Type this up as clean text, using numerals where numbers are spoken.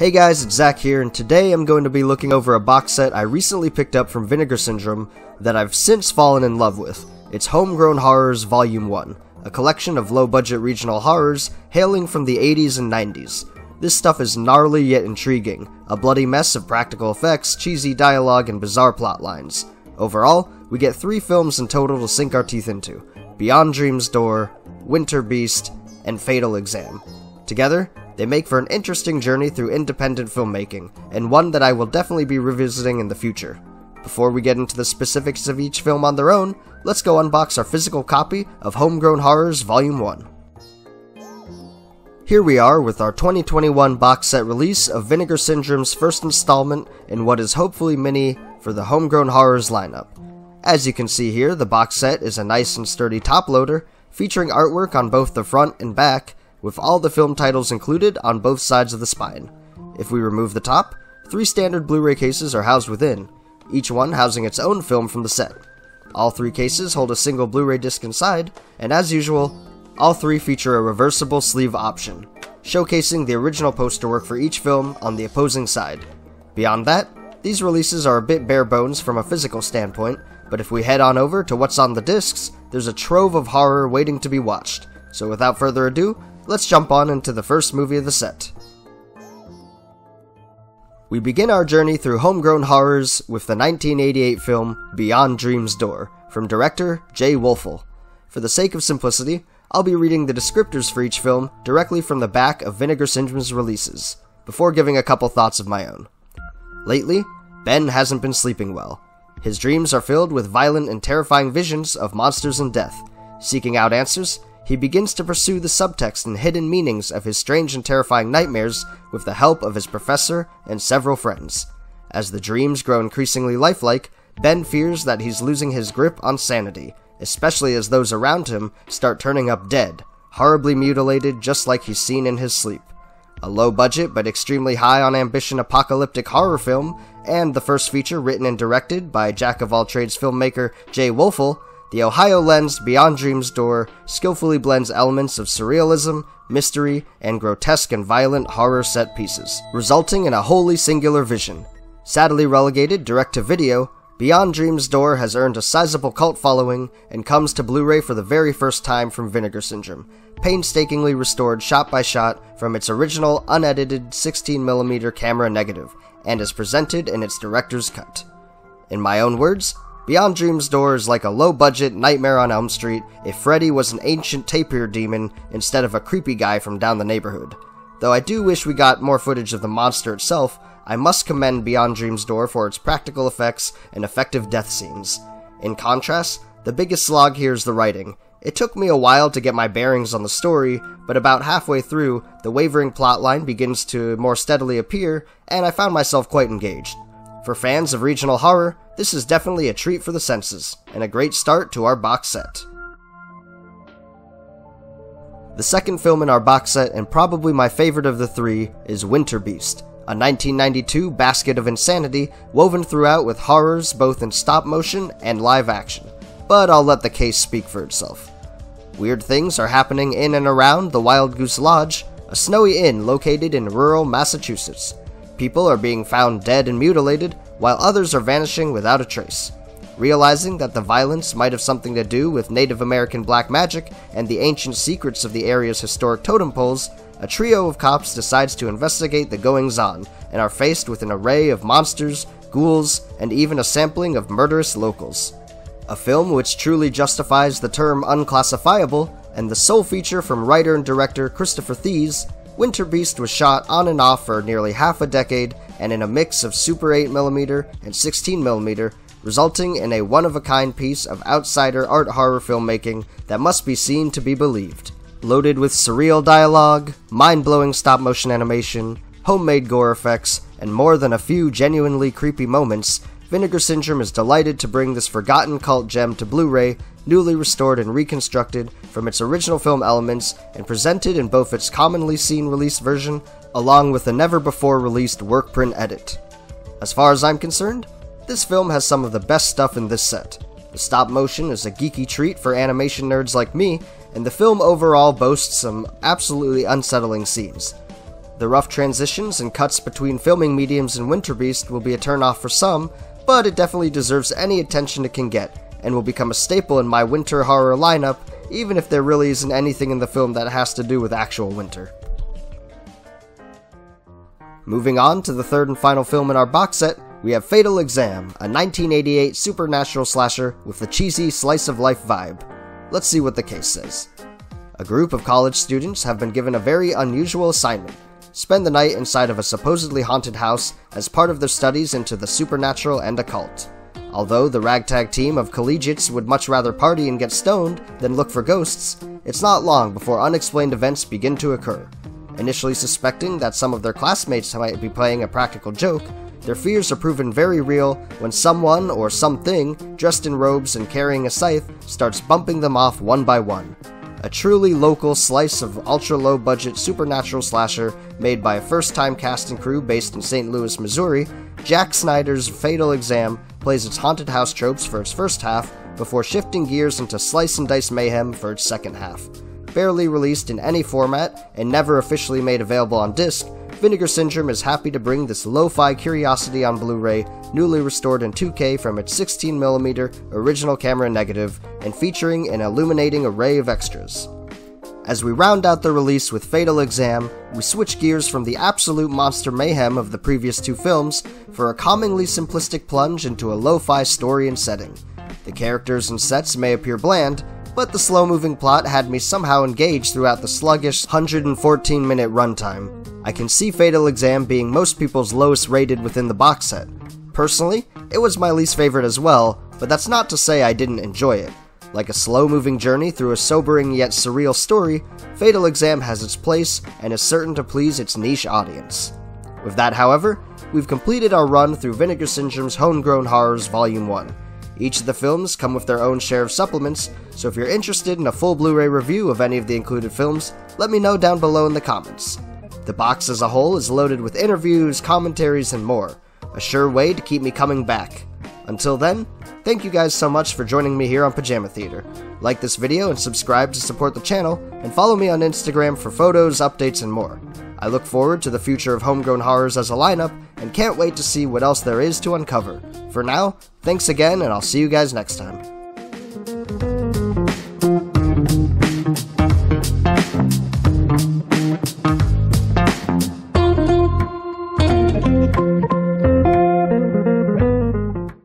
Hey guys, it's Zach here, and today I'm going to be looking over a box set I recently picked up from Vinegar Syndrome that I've since fallen in love with. It's Homegrown Horrors Volume 1, a collection of low-budget regional horrors hailing from the 80s and 90s. This stuff is gnarly yet intriguing, a bloody mess of practical effects, cheesy dialogue, and bizarre plot lines. Overall, we get 3 films in total to sink our teeth into: Beyond Dream's Door, Winter Beast, and Fatal Exam. Together, they make for an interesting journey through independent filmmaking, and one that I will definitely be revisiting in the future. Before we get into the specifics of each film on their own, let's go unbox our physical copy of Homegrown Horrors Volume 1. Here we are with our 2021 box set release of Vinegar Syndrome's first installment in what is hopefully mini for the Homegrown Horrors lineup. As you can see here, the box set is a nice and sturdy top loader, featuring artwork on both the front and back, with all the film titles included on both sides of the spine. If we remove the top, 3 standard Blu-ray cases are housed within, each one housing its own film from the set. All 3 cases hold a single Blu-ray disc inside, and as usual, all 3 feature a reversible sleeve option, showcasing the original poster work for each film on the opposing side. Beyond that, these releases are a bit bare bones from a physical standpoint, but if we head on over to what's on the discs, there's a trove of horror waiting to be watched. So without further ado, let's jump on into the first movie of the set. We begin our journey through Homegrown Horrors with the 1988 film Beyond Dream's Door, from director Jay Wolfel. For the sake of simplicity, I'll be reading the descriptors for each film directly from the back of Vinegar Syndrome's releases, before giving a couple thoughts of my own. Lately, Ben hasn't been sleeping well. His dreams are filled with violent and terrifying visions of monsters and death. Seeking out answers, he begins to pursue the subtext and hidden meanings of his strange and terrifying nightmares with the help of his professor and several friends. As the dreams grow increasingly lifelike, Ben fears that he's losing his grip on sanity, especially as those around him start turning up dead, horribly mutilated just like he's seen in his sleep. A low-budget but extremely high-on-ambition apocalyptic horror film, and the first feature written and directed by jack-of-all-trades filmmaker Jay Wolfel, the Ohio-lensed Beyond Dream's Door skillfully blends elements of surrealism, mystery, and grotesque and violent horror set pieces, resulting in a wholly singular vision. Sadly relegated direct-to-video, Beyond Dream's Door has earned a sizable cult following and comes to Blu-ray for the very first time from Vinegar Syndrome, painstakingly restored shot by shot from its original unedited 16mm camera negative, and is presented in its director's cut. In my own words, Beyond Dream's Door is like a low-budget Nightmare on Elm Street if Freddy was an ancient tapir demon instead of a creepy guy from down the neighborhood. Though I do wish we got more footage of the monster itself, I must commend Beyond Dream's Door for its practical effects and effective death scenes. In contrast, the biggest slog here is the writing. It took me a while to get my bearings on the story, but about halfway through, the wavering plotline begins to more steadily appear, and I found myself quite engaged. For fans of regional horror, this is definitely a treat for the senses, and a great start to our box set. The second film in our box set, and probably my favorite of the 3, is Winter Beast, a 1992 basket of insanity woven throughout with horrors both in stop motion and live action, but I'll let the case speak for itself. Weird things are happening in and around the Wild Goose Lodge, a snowy inn located in rural Massachusetts. People are being found dead and mutilated, while others are vanishing without a trace. Realizing that the violence might have something to do with Native American black magic and the ancient secrets of the area's historic totem poles, a trio of cops decides to investigate the goings-on, and are faced with an array of monsters, ghouls, and even a sampling of murderous locals. A film which truly justifies the term unclassifiable, and the sole feature from writer and director Christopher Thies, Winter Beast was shot on and off for nearly half a decade and in a mix of Super 8mm and 16mm, resulting in a one-of-a-kind piece of outsider art horror filmmaking that must be seen to be believed. Loaded with surreal dialogue, mind-blowing stop-motion animation, homemade gore effects, and more than a few genuinely creepy moments, Vinegar Syndrome is delighted to bring this forgotten cult gem to Blu-ray, newly restored and reconstructed from its original film elements and presented in both its commonly seen release version along with the never-before-released work print edit. As far as I'm concerned, this film has some of the best stuff in this set. The stop motion is a geeky treat for animation nerds like me, and the film overall boasts some absolutely unsettling scenes. The rough transitions and cuts between filming mediums in Winter Beast will be a turnoff for some, but it definitely deserves any attention it can get, and will become a staple in my winter horror lineup, even if there really isn't anything in the film that has to do with actual winter. Moving on to the third and final film in our box set, we have Fatal Exam, a 1988 supernatural slasher with a cheesy slice-of-life vibe. Let's see what the case says. A group of college students have been given a very unusual assignment: spend the night inside of a supposedly haunted house as part of their studies into the supernatural and occult. Although the ragtag team of collegiates would much rather party and get stoned than look for ghosts, it's not long before unexplained events begin to occur. Initially suspecting that some of their classmates might be playing a practical joke, their fears are proven very real when someone or something dressed in robes and carrying a scythe starts bumping them off one by one. A truly local slice of ultra-low-budget supernatural slasher made by a first-time cast and crew based in St. Louis, Missouri, Jack Snyder's Fatal Exam plays its haunted house tropes for its first half before shifting gears into slice-and-dice mayhem for its second half. Barely released in any format and never officially made available on disc, Vinegar Syndrome is happy to bring this lo-fi curiosity on Blu-ray, newly restored in 2K from its 16mm original camera negative, and featuring an illuminating array of extras. As we round out the release with Fatal Exam, we switch gears from the absolute monster mayhem of the previous two films for a calmingly simplistic plunge into a lo-fi story and setting. The characters and sets may appear bland, but the slow-moving plot had me somehow engaged throughout the sluggish 114-minute runtime. I can see Fatal Exam being most people's lowest rated within the box set. Personally, it was my least favorite as well, but that's not to say I didn't enjoy it. Like a slow-moving journey through a sobering yet surreal story, Fatal Exam has its place and is certain to please its niche audience. With that, however, we've completed our run through Vinegar Syndrome's Homegrown Horrors Volume 1. Each of the films come with their own share of supplements, so if you're interested in a full Blu-ray review of any of the included films, let me know down below in the comments. The box as a whole is loaded with interviews, commentaries, and more. A sure way to keep me coming back. Until then, thank you guys so much for joining me here on Pajama Theater. Like this video and subscribe to support the channel, and follow me on Instagram for photos, updates, and more. I look forward to the future of Homegrown Horrors as a lineup, and can't wait to see what else there is to uncover. For now, thanks again, and I'll see you guys next time.